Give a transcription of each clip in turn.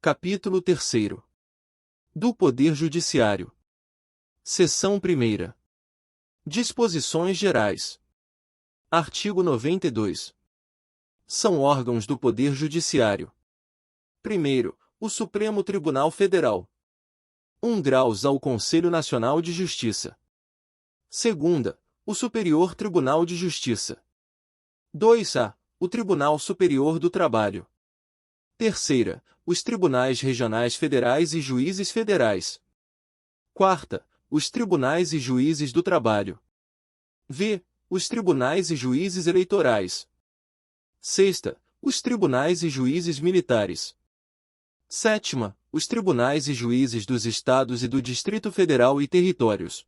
Capítulo 3º. Do Poder Judiciário. Seção 1ª. Disposições Gerais. Artigo 92. São órgãos do Poder Judiciário. Primeiro, o Supremo Tribunal Federal. 1 graus ao Conselho Nacional de Justiça. Segunda, o Superior Tribunal de Justiça. 2a, o Tribunal Superior do Trabalho. Terceira, os Tribunais Regionais Federais e Juízes Federais. Quarta, os Tribunais e Juízes do Trabalho. V, os Tribunais e Juízes Eleitorais. Sexta, os Tribunais e Juízes Militares. Sétima, os Tribunais e Juízes dos Estados e do Distrito Federal e Territórios.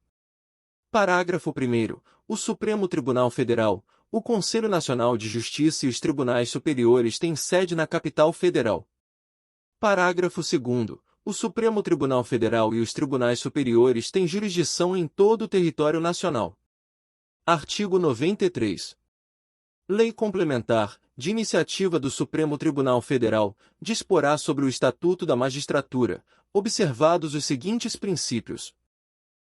Parágrafo 1º. O Supremo Tribunal Federal, o Conselho Nacional de Justiça e os Tribunais Superiores têm sede na capital federal. Parágrafo 2º. O Supremo Tribunal Federal e os Tribunais Superiores têm jurisdição em todo o território nacional. Artigo 93. Lei Complementar, de iniciativa do Supremo Tribunal Federal, disporá sobre o Estatuto da Magistratura, observados os seguintes princípios.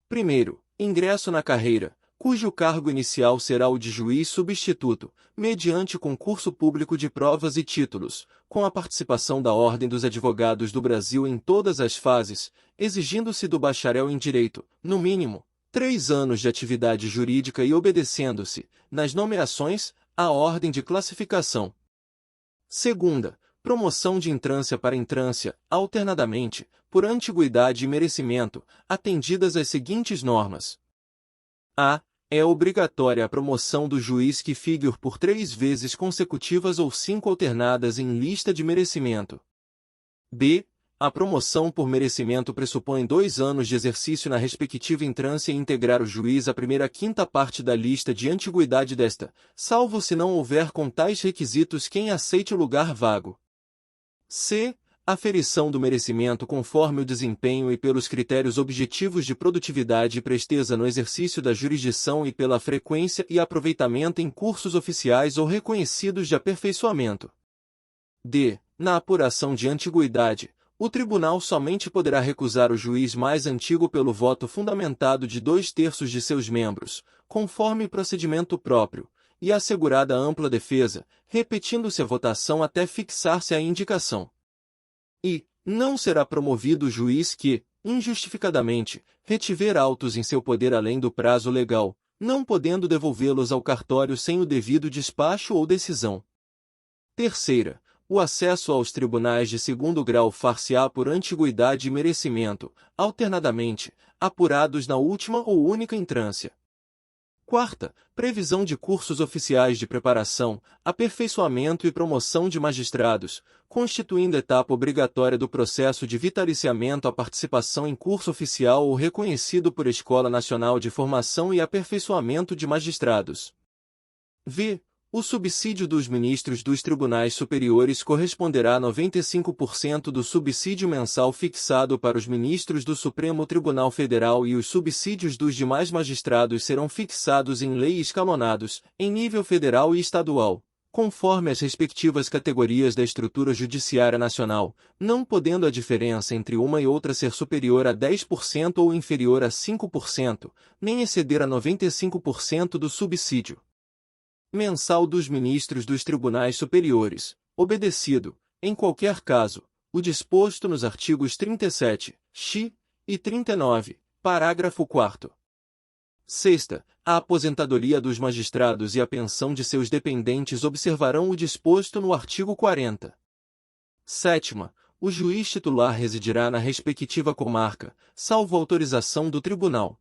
Primeiro, ingresso na carreira, cujo cargo inicial será o de juiz substituto, mediante concurso público de provas e títulos, com a participação da Ordem dos Advogados do Brasil em todas as fases, exigindo-se do bacharel em Direito, no mínimo, 3 anos de atividade jurídica e obedecendo-se, nas nomeações, à ordem de classificação. Segunda, promoção de entrância para entrância, alternadamente, por antiguidade e merecimento, atendidas as seguintes normas. A. É obrigatória a promoção do juiz que figure por 3 vezes consecutivas ou 5 alternadas em lista de merecimento. B. A promoção por merecimento pressupõe 2 anos de exercício na respectiva entrância e integrar o juiz a primeira quinta parte da lista de antiguidade desta, salvo se não houver com tais requisitos quem aceite o lugar vago. C. Aferição do merecimento conforme o desempenho e pelos critérios objetivos de produtividade e presteza no exercício da jurisdição e pela frequência e aproveitamento em cursos oficiais ou reconhecidos de aperfeiçoamento. D. Na apuração de antiguidade, o tribunal somente poderá recusar o juiz mais antigo pelo voto fundamentado de 2/3 de seus membros, conforme procedimento próprio, e assegurada ampla defesa, repetindo-se a votação até fixar-se a indicação. E não será promovido o juiz que, injustificadamente, retiver autos em seu poder além do prazo legal, não podendo devolvê-los ao cartório sem o devido despacho ou decisão. Terceira, o acesso aos tribunais de 2º grau far-se-á por antiguidade e merecimento, alternadamente, apurados na última ou única entrância. Quarta, previsão de cursos oficiais de preparação, aperfeiçoamento e promoção de magistrados, constituindo etapa obrigatória do processo de vitaliciamento a participação em curso oficial ou reconhecido por Escola Nacional de Formação e Aperfeiçoamento de Magistrados. V. O subsídio dos ministros dos tribunais superiores corresponderá a 95% do subsídio mensal fixado para os ministros do Supremo Tribunal Federal e os subsídios dos demais magistrados serão fixados em lei escalonados, em nível federal e estadual, conforme as respectivas categorias da estrutura judiciária nacional, não podendo a diferença entre uma e outra ser superior a 10% ou inferior a 5%, nem exceder a 95% do subsídio mensal dos ministros dos tribunais superiores, obedecido, em qualquer caso, o disposto nos artigos 37, x, e 39, parágrafo 4º. Sexta, a aposentadoria dos magistrados e a pensão de seus dependentes observarão o disposto no artigo 40. Sétima, o juiz titular residirá na respectiva comarca, salvo autorização do tribunal.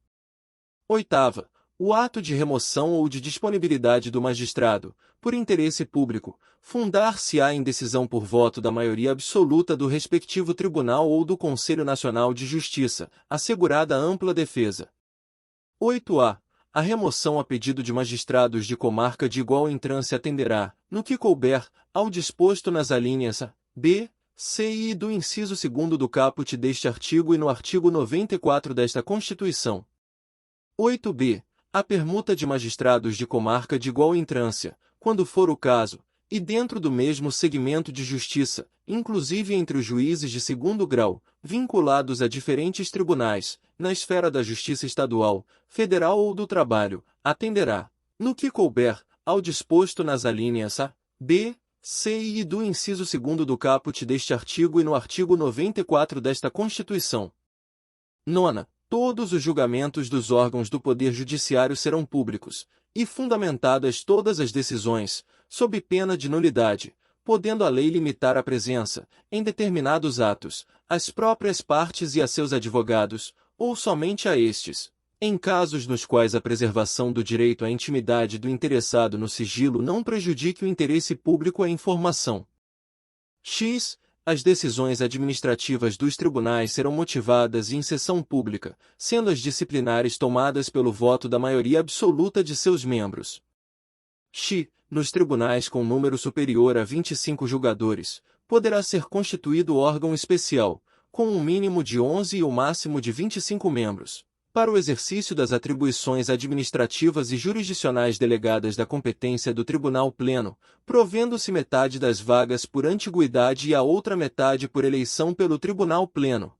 Oitava, o ato de remoção ou de disponibilidade do magistrado, por interesse público, fundar-se-á em decisão por voto da maioria absoluta do respectivo tribunal ou do Conselho Nacional de Justiça, assegurada ampla defesa. 8a. A remoção a pedido de magistrados de comarca de igual entrância atenderá, no que couber, ao disposto nas alíneas A, B, C e I do inciso 2º do caput deste artigo e no artigo 94 desta Constituição. 8b. A permuta de magistrados de comarca de igual entrância, quando for o caso, e dentro do mesmo segmento de justiça, inclusive entre os juízes de segundo grau, vinculados a diferentes tribunais, na esfera da justiça estadual, federal ou do trabalho, atenderá, no que couber, ao disposto nas alíneas A, B, C e I do inciso 2º do caput deste artigo e no artigo 94 desta Constituição. 9. Todos os julgamentos dos órgãos do Poder Judiciário serão públicos, e fundamentadas todas as decisões, sob pena de nulidade, podendo a lei limitar a presença, em determinados atos, às próprias partes e a seus advogados, ou somente a estes, em casos nos quais a preservação do direito à intimidade do interessado no sigilo não prejudique o interesse público à informação. X. As decisões administrativas dos tribunais serão motivadas em sessão pública, sendo as disciplinares tomadas pelo voto da maioria absoluta de seus membros. X. Nos tribunais com número superior a 25 julgadores, poderá ser constituído órgão especial, com um mínimo de 11 e o máximo de 25 membros, para o exercício das atribuições administrativas e jurisdicionais delegadas da competência do Tribunal Pleno, provendo-se metade das vagas por antiguidade e a outra metade por eleição pelo Tribunal Pleno.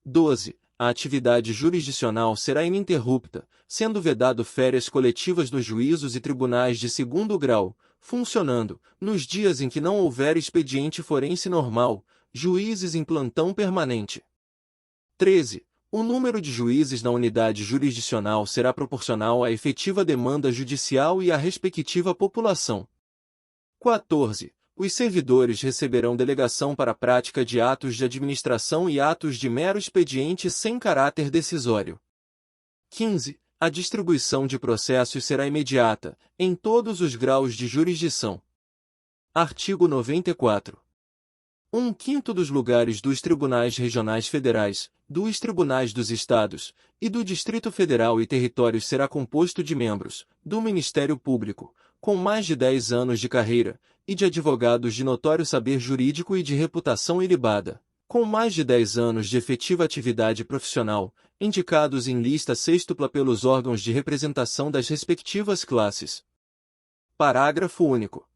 12. A atividade jurisdicional será ininterrupta, sendo vedado férias coletivas nos juízos e tribunais de segundo grau, funcionando, nos dias em que não houver expediente forense normal, juízes em plantão permanente. 13. O número de juízes na unidade jurisdicional será proporcional à efetiva demanda judicial e à respectiva população. 14. Os servidores receberão delegação para a prática de atos de administração e atos de mero expediente sem caráter decisório. 15. A distribuição de processos será imediata, em todos os graus de jurisdição. Artigo 94. 1/5 dos lugares dos tribunais regionais federais, dos tribunais dos estados, e do Distrito Federal e territórios será composto de membros do Ministério Público, com mais de 10 anos de carreira, e de advogados de notório saber jurídico e de reputação ilibada, com mais de 10 anos de efetiva atividade profissional, indicados em lista sextupla pelos órgãos de representação das respectivas classes. Parágrafo único.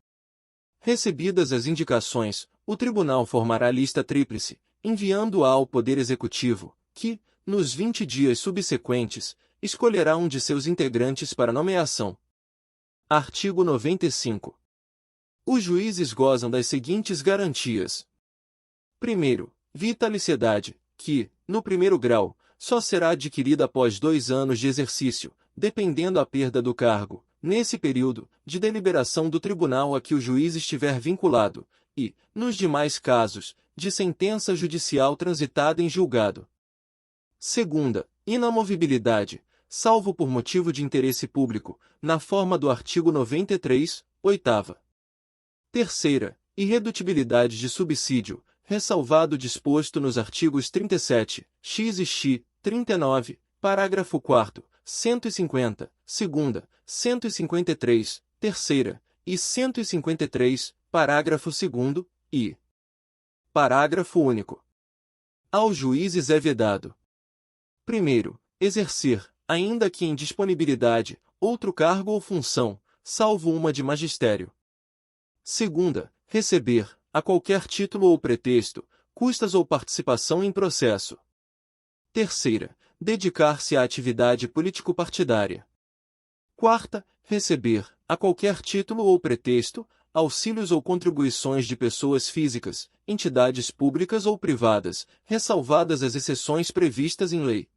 Recebidas as indicações, o Tribunal formará lista tríplice, enviando-a ao Poder Executivo, que, nos 20 dias subsequentes, escolherá um de seus integrantes para nomeação. Artigo 95. Os juízes gozam das seguintes garantias. Primeiro, vitaliciedade, que, no primeiro grau, só será adquirida após 2 anos de exercício, dependendo a perda do cargo, nesse período, de deliberação do tribunal a que o juiz estiver vinculado, e, nos demais casos, de sentença judicial transitada em julgado. Segunda, inamovibilidade, salvo por motivo de interesse público, na forma do artigo 93, 8ª. Terceira, irredutibilidade de subsídio, ressalvado o disposto nos artigos 37, x e x, 39, parágrafo 4º, 150, segunda, 153, terceira, e 153, parágrafo 2º, e parágrafo único. Aos juízes é vedado: primeiro, exercer, ainda que em disponibilidade, outro cargo ou função, salvo uma de magistério. Segunda, receber, a qualquer título ou pretexto, custas ou participação em processo. Terceira, dedicar-se à atividade político-partidária. Quarta, receber, a qualquer título ou pretexto, auxílios ou contribuições de pessoas físicas, entidades públicas ou privadas, ressalvadas as exceções previstas em lei.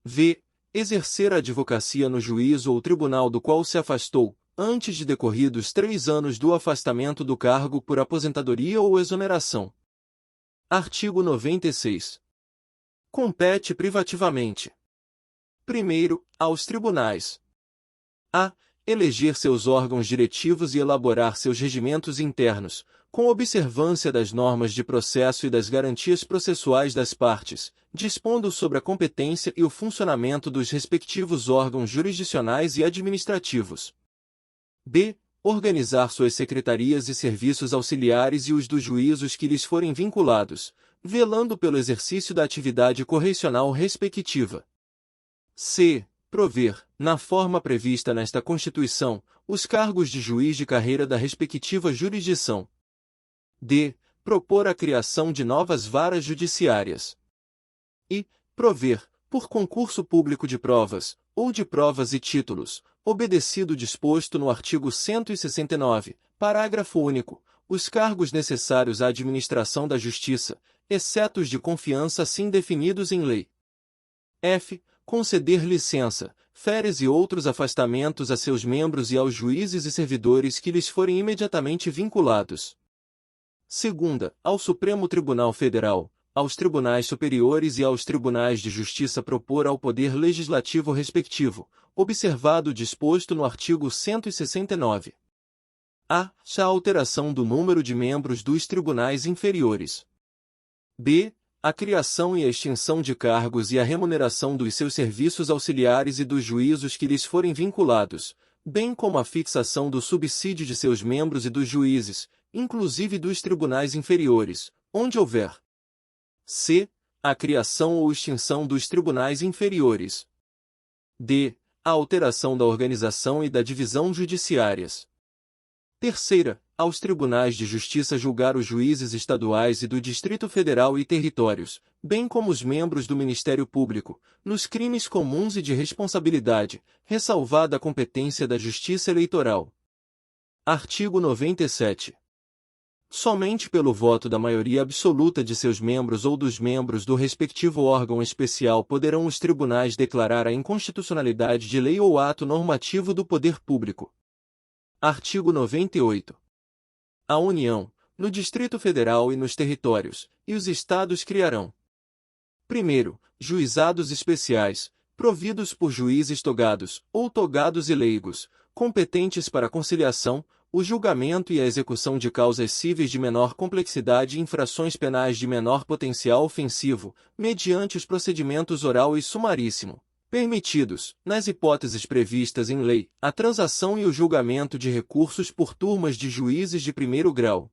V. Exercer a advocacia no juízo ou tribunal do qual se afastou, antes de decorridos 3 anos do afastamento do cargo por aposentadoria ou exoneração. Artigo 96. Compete privativamente. Primeiro, aos tribunais. A. Eleger seus órgãos diretivos e elaborar seus regimentos internos, com observância das normas de processo e das garantias processuais das partes, dispondo sobre a competência e o funcionamento dos respectivos órgãos jurisdicionais e administrativos. B. Organizar suas secretarias e serviços auxiliares e os dos juízos que lhes forem vinculados, velando pelo exercício da atividade correicional respectiva. C. prover, na forma prevista nesta Constituição, os cargos de juiz de carreira da respectiva jurisdição. D. Propor a criação de novas varas judiciárias. E. Prover, por concurso público de provas, ou de provas e títulos, obedecido o disposto no artigo 169, parágrafo único, os cargos necessários à administração da Justiça, exceto os de confiança assim definidos em lei. F. Conceder licença, férias e outros afastamentos a seus membros e aos juízes e servidores que lhes forem imediatamente vinculados. Segunda, ao Supremo Tribunal Federal, aos tribunais superiores e aos tribunais de justiça propor ao Poder Legislativo respectivo, observado o disposto no artigo 169. A. A alteração do número de membros dos tribunais inferiores. B. A criação e a extinção de cargos e a remuneração dos seus serviços auxiliares e dos juízos que lhes forem vinculados, bem como a fixação do subsídio de seus membros e dos juízes, inclusive dos tribunais inferiores, onde houver. C. A criação ou extinção dos tribunais inferiores. D. A alteração da organização e da divisão judiciárias. Terceira, aos tribunais de justiça julgar os juízes estaduais e do Distrito Federal e territórios, bem como os membros do Ministério Público, nos crimes comuns e de responsabilidade, ressalvada a competência da Justiça Eleitoral. Artigo 97. Somente pelo voto da maioria absoluta de seus membros ou dos membros do respectivo órgão especial poderão os tribunais declarar a inconstitucionalidade de lei ou ato normativo do poder público. Artigo 98. A União, no Distrito Federal e nos territórios, e os Estados criarão: primeiro, juizados especiais, providos por juízes togados, ou togados e leigos, competentes para a conciliação, o julgamento e a execução de causas cíveis de menor complexidade e infrações penais de menor potencial ofensivo, mediante os procedimentos oral e sumaríssimo, permitidos, nas hipóteses previstas em lei, a transação e o julgamento de recursos por turmas de juízes de primeiro grau.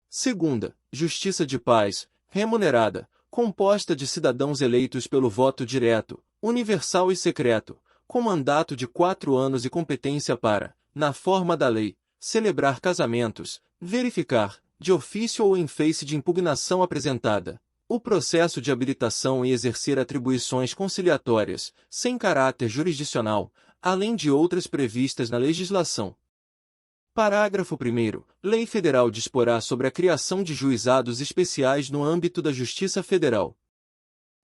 Segunda, justiça de paz, remunerada, composta de cidadãos eleitos pelo voto direto, universal e secreto, com mandato de 4 anos e competência para, na forma da lei, celebrar casamentos, verificar, de ofício ou em face de impugnação apresentada, o processo de habilitação e exercer atribuições conciliatórias, sem caráter jurisdicional, além de outras previstas na legislação. Parágrafo 1º. Lei Federal disporá sobre a criação de juizados especiais no âmbito da Justiça Federal.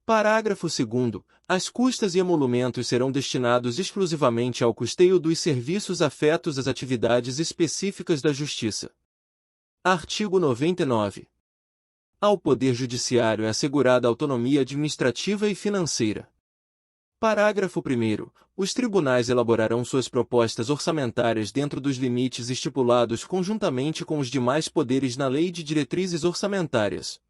Parágrafo 2º. As custas e emolumentos serão destinados exclusivamente ao custeio dos serviços afetos às atividades específicas da Justiça. Artigo 99. Ao Poder Judiciário é assegurada autonomia administrativa e financeira. Parágrafo 1º. Os tribunais elaborarão suas propostas orçamentárias dentro dos limites estipulados conjuntamente com os demais poderes na Lei de Diretrizes Orçamentárias.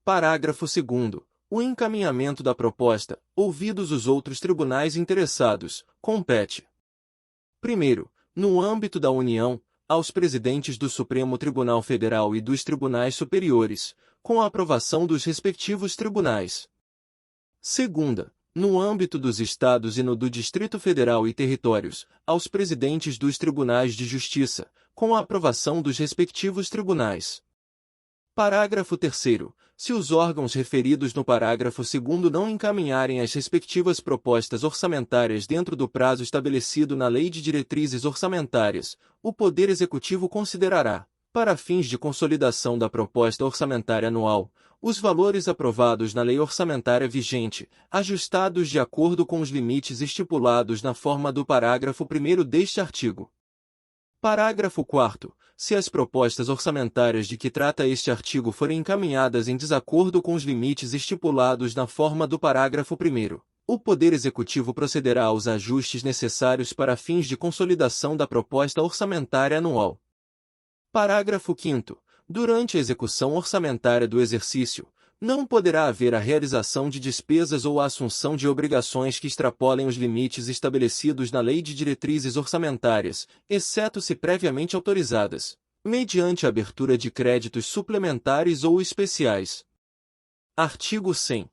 Parágrafo 2º. O encaminhamento da proposta, ouvidos os outros tribunais interessados, compete: primeiro, no âmbito da União, aos presidentes do Supremo Tribunal Federal e dos tribunais superiores, com a aprovação dos respectivos tribunais. Segunda, no âmbito dos Estados e no do Distrito Federal e territórios, aos presidentes dos tribunais de justiça, com a aprovação dos respectivos tribunais. Parágrafo 3º. Se os órgãos referidos no parágrafo 2º não encaminharem as respectivas propostas orçamentárias dentro do prazo estabelecido na Lei de Diretrizes Orçamentárias, o Poder Executivo considerará, para fins de consolidação da proposta orçamentária anual, os valores aprovados na lei orçamentária vigente, ajustados de acordo com os limites estipulados na forma do parágrafo 1º deste artigo. Parágrafo 4º. Se as propostas orçamentárias de que trata este artigo forem encaminhadas em desacordo com os limites estipulados na forma do parágrafo 1º, o Poder Executivo procederá aos ajustes necessários para fins de consolidação da proposta orçamentária anual. Parágrafo 5º. Durante a execução orçamentária do exercício, não poderá haver a realização de despesas ou a assunção de obrigações que extrapolem os limites estabelecidos na Lei de Diretrizes Orçamentárias, exceto se previamente autorizadas, mediante a abertura de créditos suplementares ou especiais. Artigo 100.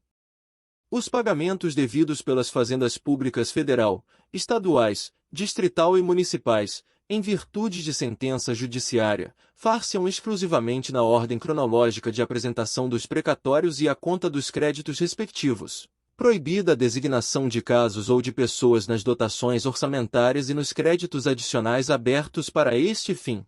Os pagamentos devidos pelas fazendas públicas federal, estaduais, distrital e municipais, em virtude de sentença judiciária, far-se-ão exclusivamente na ordem cronológica de apresentação dos precatórios e à conta dos créditos respectivos, proibida a designação de casos ou de pessoas nas dotações orçamentárias e nos créditos adicionais abertos para este fim.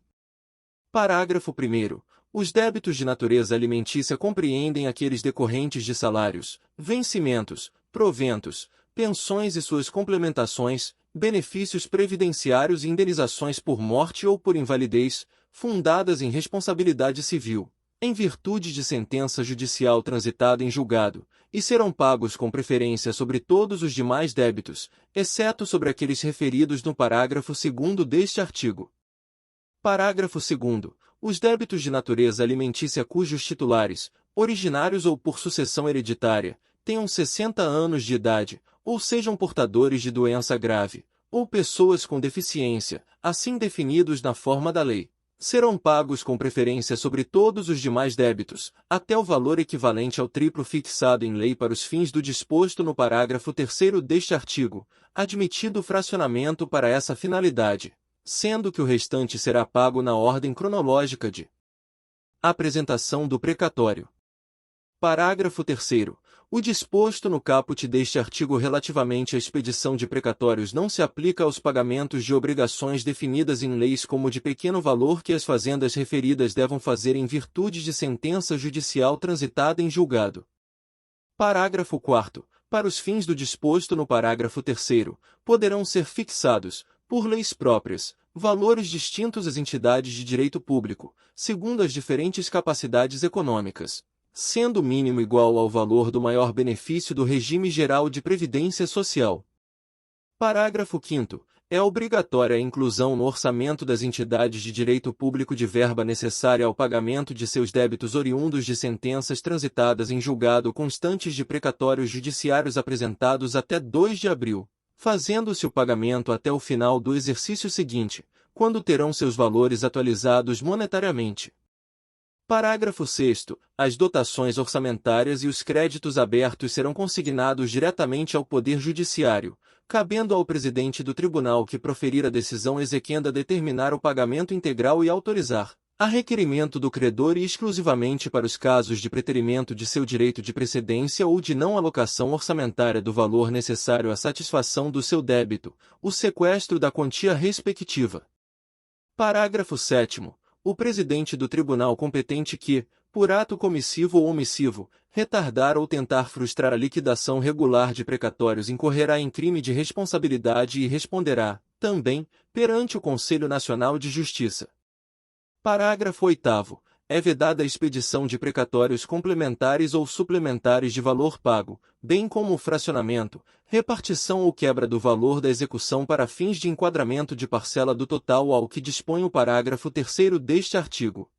Parágrafo 1º. Os débitos de natureza alimentícia compreendem aqueles decorrentes de salários, vencimentos, proventos, pensões e suas complementações, benefícios previdenciários e indenizações por morte ou por invalidez, fundadas em responsabilidade civil, em virtude de sentença judicial transitada em julgado, e serão pagos com preferência sobre todos os demais débitos, exceto sobre aqueles referidos no parágrafo 2º deste artigo. Parágrafo 2º. Os débitos de natureza alimentícia cujos titulares, originários ou por sucessão hereditária, tenham 60 anos de idade, ou sejam portadores de doença grave, ou pessoas com deficiência, assim definidos na forma da lei, serão pagos com preferência sobre todos os demais débitos, até o valor equivalente ao triplo fixado em lei para os fins do disposto no parágrafo 3º deste artigo, admitido o fracionamento para essa finalidade, sendo que o restante será pago na ordem cronológica de apresentação do precatório. Parágrafo 3º. O disposto no caput deste artigo relativamente à expedição de precatórios não se aplica aos pagamentos de obrigações definidas em leis como de pequeno valor que as fazendas referidas devam fazer em virtude de sentença judicial transitada em julgado. Parágrafo 4º. Para os fins do disposto no parágrafo 3º, poderão ser fixados, por leis próprias, valores distintos às entidades de direito público, segundo as diferentes capacidades econômicas, sendo o mínimo igual ao valor do maior benefício do regime geral de previdência social. Parágrafo 5º. É obrigatória a inclusão no orçamento das entidades de direito público de verba necessária ao pagamento de seus débitos oriundos de sentenças transitadas em julgado constantes de precatórios judiciários apresentados até 2 de abril, fazendo-se o pagamento até o final do exercício seguinte, quando terão seus valores atualizados monetariamente. Parágrafo 6º. As dotações orçamentárias e os créditos abertos serão consignados diretamente ao Poder Judiciário, cabendo ao presidente do tribunal que proferir a decisão exequenda determinar o pagamento integral e autorizar, a requerimento do credor e exclusivamente para os casos de preterimento de seu direito de precedência ou de não alocação orçamentária do valor necessário à satisfação do seu débito, o sequestro da quantia respectiva. Parágrafo 7º. O presidente do tribunal competente que, por ato comissivo ou omissivo, retardar ou tentar frustrar a liquidação regular de precatórios incorrerá em crime de responsabilidade e responderá, também, perante o Conselho Nacional de Justiça. Parágrafo 8º. É vedada a expedição de precatórios complementares ou suplementares de valor pago, bem como o fracionamento, repartição ou quebra do valor da execução para fins de enquadramento de parcela do total ao que dispõe o parágrafo 3º deste artigo.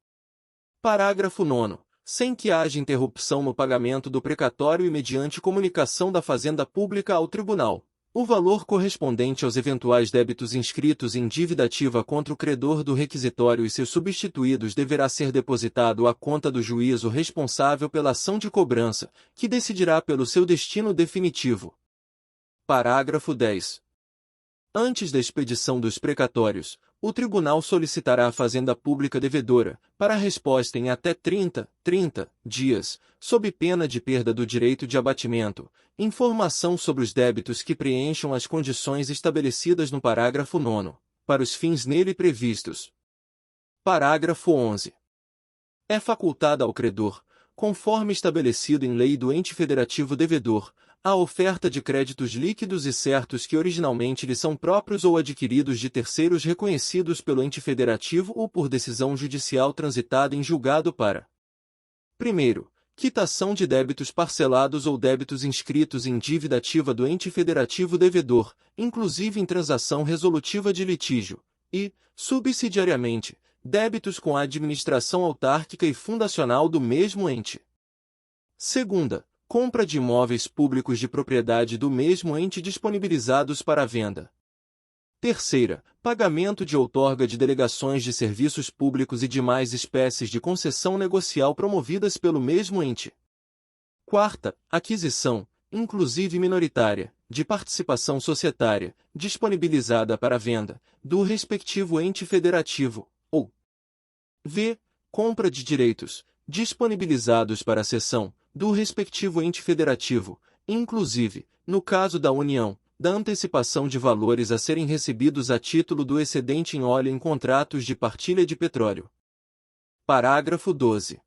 Parágrafo 9º. Sem que haja interrupção no pagamento do precatório e mediante comunicação da Fazenda Pública ao Tribunal, o valor correspondente aos eventuais débitos inscritos em dívida ativa contra o credor do requisitório e seus substituídos deverá ser depositado à conta do juízo responsável pela ação de cobrança, que decidirá pelo seu destino definitivo. Parágrafo 10. Antes da expedição dos precatórios, o tribunal solicitará à Fazenda Pública devedora, para a resposta em até 30 dias, sob pena de perda do direito de abatimento, informação sobre os débitos que preencham as condições estabelecidas no parágrafo 9º, para os fins nele previstos. Parágrafo 11. É facultada ao credor, conforme estabelecido em lei do ente federativo devedor, a oferta de créditos líquidos e certos que originalmente lhe são próprios ou adquiridos de terceiros reconhecidos pelo ente federativo ou por decisão judicial transitada em julgado para: 1º, quitação de débitos parcelados ou débitos inscritos em dívida ativa do ente federativo devedor, inclusive em transação resolutiva de litígio, e, subsidiariamente, débitos com a administração autárquica e fundacional do mesmo ente. 2ª, compra de imóveis públicos de propriedade do mesmo ente disponibilizados para a venda. 3ª, pagamento de outorga de delegações de serviços públicos e demais espécies de concessão negocial promovidas pelo mesmo ente. 4ª, aquisição, inclusive minoritária, de participação societária, disponibilizada para venda, do respectivo ente federativo, ou v. compra de direitos, disponibilizados para a cessão, do respectivo ente federativo, inclusive, no caso da União, da antecipação de valores a serem recebidos a título do excedente em óleo em contratos de partilha de petróleo. Parágrafo 12.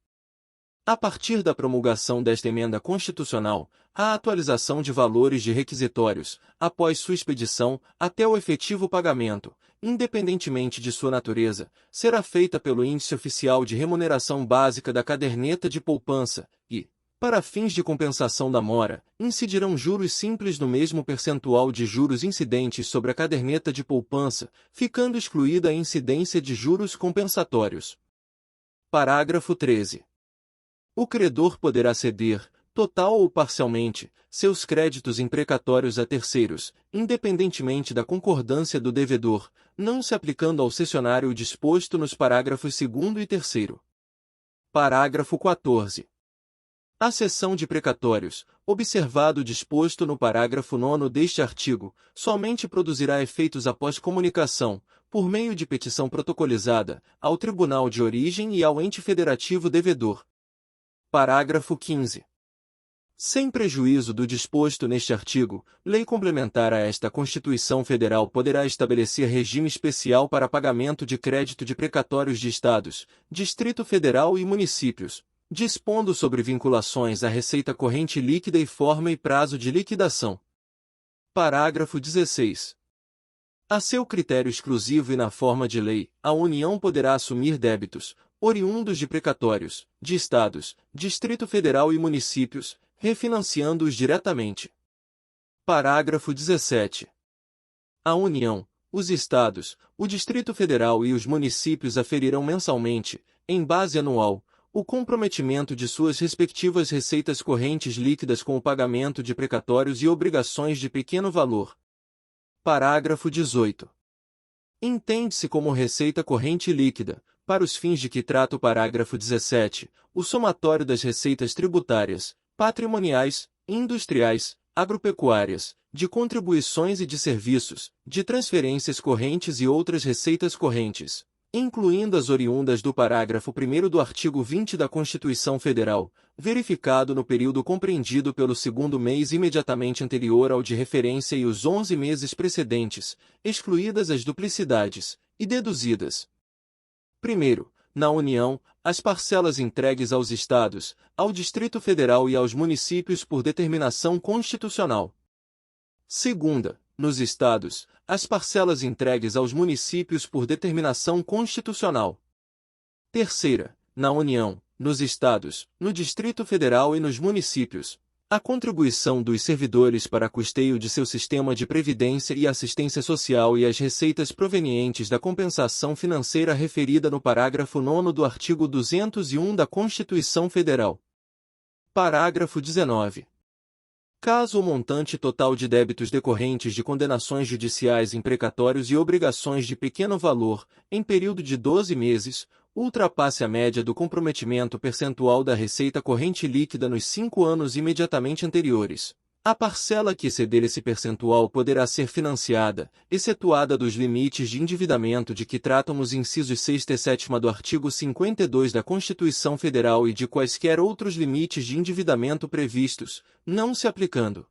A partir da promulgação desta emenda constitucional, a atualização de valores de requisitórios, após sua expedição, até o efetivo pagamento, independentemente de sua natureza, será feita pelo Índice Oficial de Remuneração Básica da Caderneta de Poupança, e, para fins de compensação da mora, incidirão juros simples no mesmo percentual de juros incidentes sobre a caderneta de poupança, ficando excluída a incidência de juros compensatórios. Parágrafo 13. O credor poderá ceder, total ou parcialmente, seus créditos imprecatórios a terceiros, independentemente da concordância do devedor, não se aplicando ao cessionário o disposto nos parágrafos 2º e 3º. Parágrafo 14. A cessão de precatórios, observado o disposto no parágrafo 9º deste artigo, somente produzirá efeitos após comunicação, por meio de petição protocolizada, ao tribunal de origem e ao ente federativo devedor. Parágrafo 15. Sem prejuízo do disposto neste artigo, lei complementar a esta Constituição Federal poderá estabelecer regime especial para pagamento de crédito de precatórios de Estados, Distrito Federal e municípios, dispondo sobre vinculações à receita corrente líquida e forma e prazo de liquidação. Parágrafo 16. A seu critério exclusivo e na forma de lei, a União poderá assumir débitos, oriundos de precatórios, de Estados, Distrito Federal e municípios, refinanciando-os diretamente. Parágrafo 17. A União, os Estados, o Distrito Federal e os municípios aferirão mensalmente, em base anual, o comprometimento de suas respectivas receitas correntes líquidas com o pagamento de precatórios e obrigações de pequeno valor. Parágrafo 18. Entende-se como receita corrente líquida, para os fins de que trata o parágrafo 17, o somatório das receitas tributárias, patrimoniais, industriais, agropecuárias, de contribuições e de serviços, de transferências correntes e outras receitas correntes, incluindo as oriundas do parágrafo 1º do artigo 20 da Constituição Federal, verificado no período compreendido pelo segundo mês imediatamente anterior ao de referência e os 11 meses precedentes, excluídas as duplicidades, e deduzidas. Primeiro, na União, as parcelas entregues aos Estados, ao Distrito Federal e aos municípios por determinação constitucional. Segunda, nos Estados, as parcelas entregues aos municípios por determinação constitucional. Terceira, na União, nos Estados, no Distrito Federal e nos municípios, a contribuição dos servidores para custeio de seu sistema de previdência e assistência social e as receitas provenientes da compensação financeira referida no parágrafo 9º do artigo 201 da Constituição Federal. Parágrafo 19. Caso o montante total de débitos decorrentes de condenações judiciais em precatórios e obrigações de pequeno valor, em período de 12 meses, ultrapasse a média do comprometimento percentual da receita corrente líquida nos 5 anos imediatamente anteriores, a parcela que exceder esse percentual poderá ser financiada, excetuada dos limites de endividamento de que tratam os incisos 6 e 7 do artigo 52 da Constituição Federal e de quaisquer outros limites de endividamento previstos, não se aplicando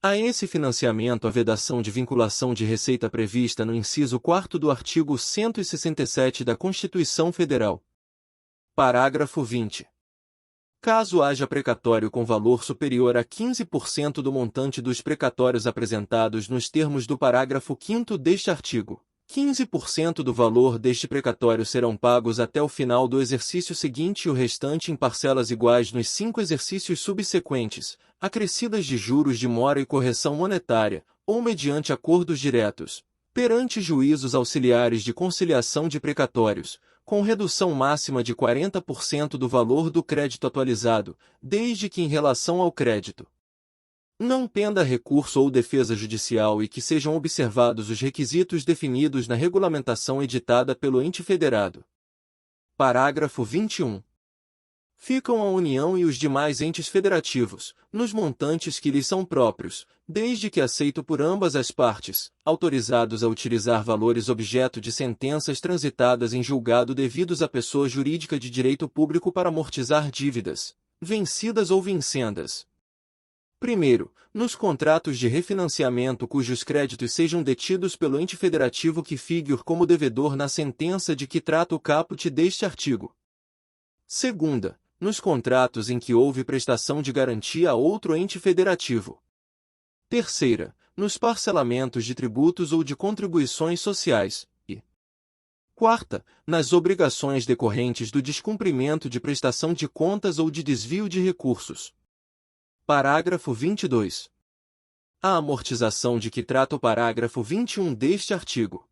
a esse financiamento a vedação de vinculação de receita prevista no inciso 4º do artigo 167 da Constituição Federal. Parágrafo 20. Caso haja precatório com valor superior a 15% do montante dos precatórios apresentados nos termos do parágrafo 5º deste artigo, 15% do valor deste precatório serão pagos até o final do exercício seguinte e o restante em parcelas iguais nos 5 exercícios subsequentes, acrescidas de juros de mora e correção monetária, ou mediante acordos diretos, perante juízos auxiliares de conciliação de precatórios, com redução máxima de 40% do valor do crédito atualizado, desde que em relação ao crédito não penda recurso ou defesa judicial e que sejam observados os requisitos definidos na regulamentação editada pelo ente federado. Parágrafo 21. ficam a União e os demais entes federativos, nos montantes que lhes são próprios, desde que aceito por ambas as partes, autorizados a utilizar valores objeto de sentenças transitadas em julgado devidos à pessoa jurídica de direito público para amortizar dívidas, vencidas ou vincendas. Primeiro, nos contratos de refinanciamento cujos créditos sejam detidos pelo ente federativo que figure como devedor na sentença de que trata o caput deste artigo. Segunda, nos contratos em que houve prestação de garantia a outro ente federativo. Terceira, nos parcelamentos de tributos ou de contribuições sociais. E quarta, nas obrigações decorrentes do descumprimento de prestação de contas ou de desvio de recursos. Parágrafo 22. A amortização de que trata o parágrafo 21 deste artigo.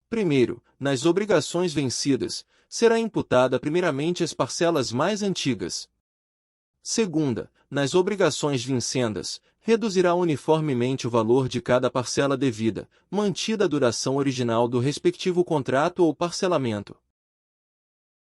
Primeiro, nas obrigações vencidas, será imputada primeiramente as parcelas mais antigas. Segunda, nas obrigações vincendas, reduzirá uniformemente o valor de cada parcela devida, mantida a duração original do respectivo contrato ou parcelamento.